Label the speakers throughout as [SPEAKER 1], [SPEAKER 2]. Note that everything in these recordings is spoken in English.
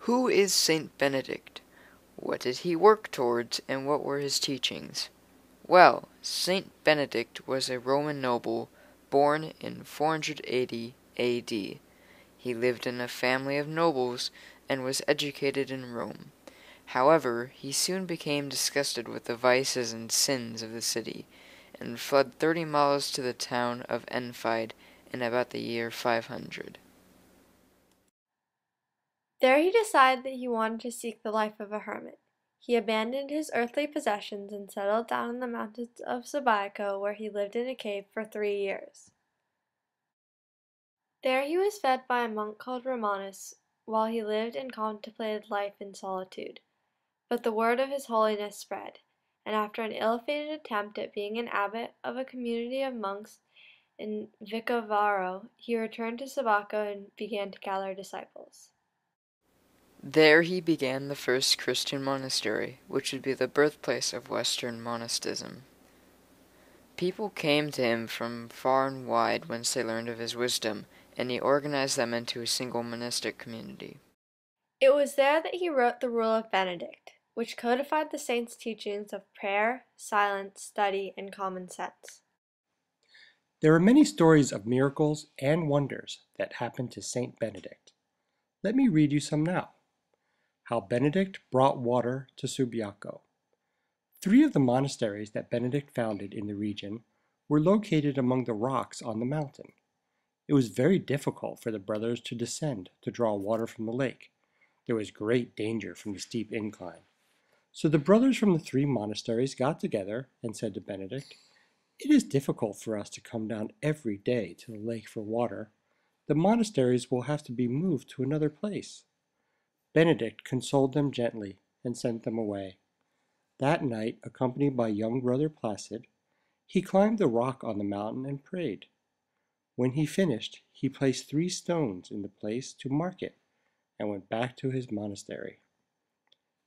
[SPEAKER 1] Who is Saint Benedict? What did he work towards, and what were his teachings? Well, Saint Benedict was a Roman noble born in 480 A.D. He lived in a family of nobles and was educated in Rome. However, he soon became disgusted with the vices and sins of the city, and fled 30 miles to the town of Enfide in about the year 500.
[SPEAKER 2] There he decided that he wanted to seek the life of a hermit. He abandoned his earthly possessions and settled down in the mountains of Subiaco, where he lived in a cave for 3 years. There he was fed by a monk called Romanus, while he lived and contemplated life in solitude. But the word of his holiness spread, and after an ill-fated attempt at being an abbot of a community of monks in Vicovaro, he returned to Subiaco and began to gather disciples.
[SPEAKER 1] There he began the first Christian monastery, which would be the birthplace of Western monasticism. People came to him from far and wide whence they learned of his wisdom, and he organized them into a single monastic community.
[SPEAKER 2] It was there that he wrote the Rule of Benedict, which codified the saint's teachings of prayer, silence, study, and common sense.
[SPEAKER 3] There are many stories of miracles and wonders that happened to Saint Benedict. Let me read you some now. How Benedict brought water to Subiaco. 3 of the monasteries that Benedict founded in the region were located among the rocks on the mountain. It was very difficult for the brothers to descend to draw water from the lake. There was great danger from the steep incline. So the brothers from the 3 monasteries got together and said to Benedict, "It is difficult for us to come down every day to the lake for water. The monasteries will have to be moved to another place." Benedict consoled them gently and sent them away. That night, accompanied by young brother Placid, he climbed the rock on the mountain and prayed. When he finished, he placed 3 stones in the place to mark it, and went back to his monastery.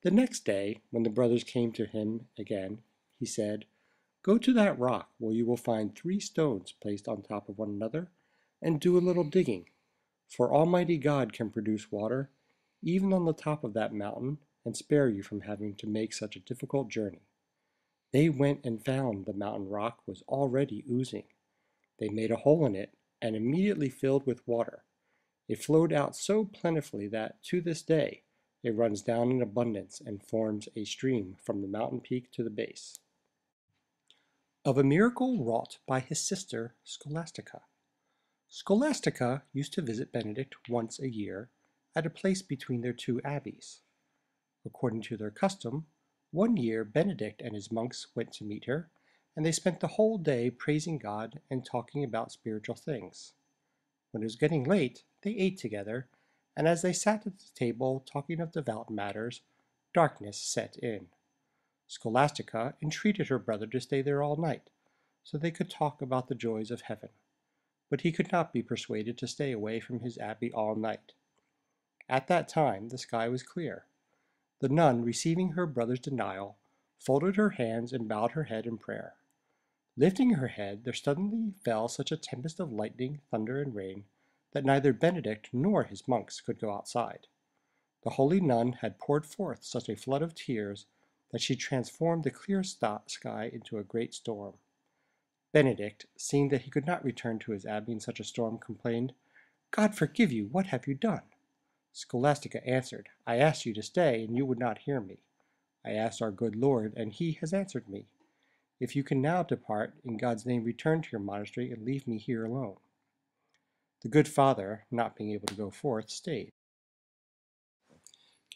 [SPEAKER 3] The next day, when the brothers came to him again, he said, "Go to that rock where you will find 3 stones placed on top of one another, and do a little digging, for Almighty God can produce water even on the top of that mountain and spare you from having to make such a difficult journey." They went and found the mountain rock was already oozing. They made a hole in it and immediately filled with water. It flowed out so plentifully that, to this day, it runs down in abundance and forms a stream from the mountain peak to the base. Of a miracle wrought by his sister Scholastica. Scholastica used to visit Benedict once a year at a place between their 2 abbeys. According to their custom, one year Benedict and his monks went to meet her, and they spent the whole day praising God and talking about spiritual things. When it was getting late, they ate together, and as they sat at the table talking of devout matters, darkness set in. Scholastica entreated her brother to stay there all night, so they could talk about the joys of heaven. But he could not be persuaded to stay away from his abbey all night. At that time the sky was clear. The nun, receiving her brother's denial, folded her hands and bowed her head in prayer. Lifting her head, there suddenly fell such a tempest of lightning, thunder, and rain that neither Benedict nor his monks could go outside. The holy nun had poured forth such a flood of tears that she transformed the clear sky into a great storm. Benedict, seeing that he could not return to his abbey in such a storm, complained, "God forgive you, what have you done?" Scholastica answered, "I asked you to stay, and you would not hear me. I asked our good Lord, and he has answered me. If you can now depart, in God's name return to your monastery and leave me here alone." The good father, not being able to go forth, stayed.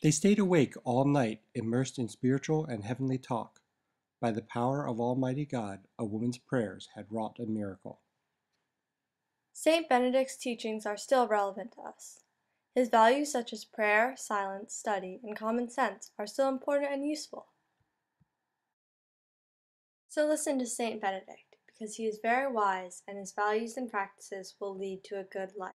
[SPEAKER 3] They stayed awake all night, immersed in spiritual and heavenly talk. By the power of Almighty God, a woman's prayers had wrought a miracle.
[SPEAKER 2] Saint Benedict's teachings are still relevant to us. His values such as prayer, silence, study, and common sense are still important and useful. So listen to Saint Benedict, because he is very wise and his values and practices will lead to a good life.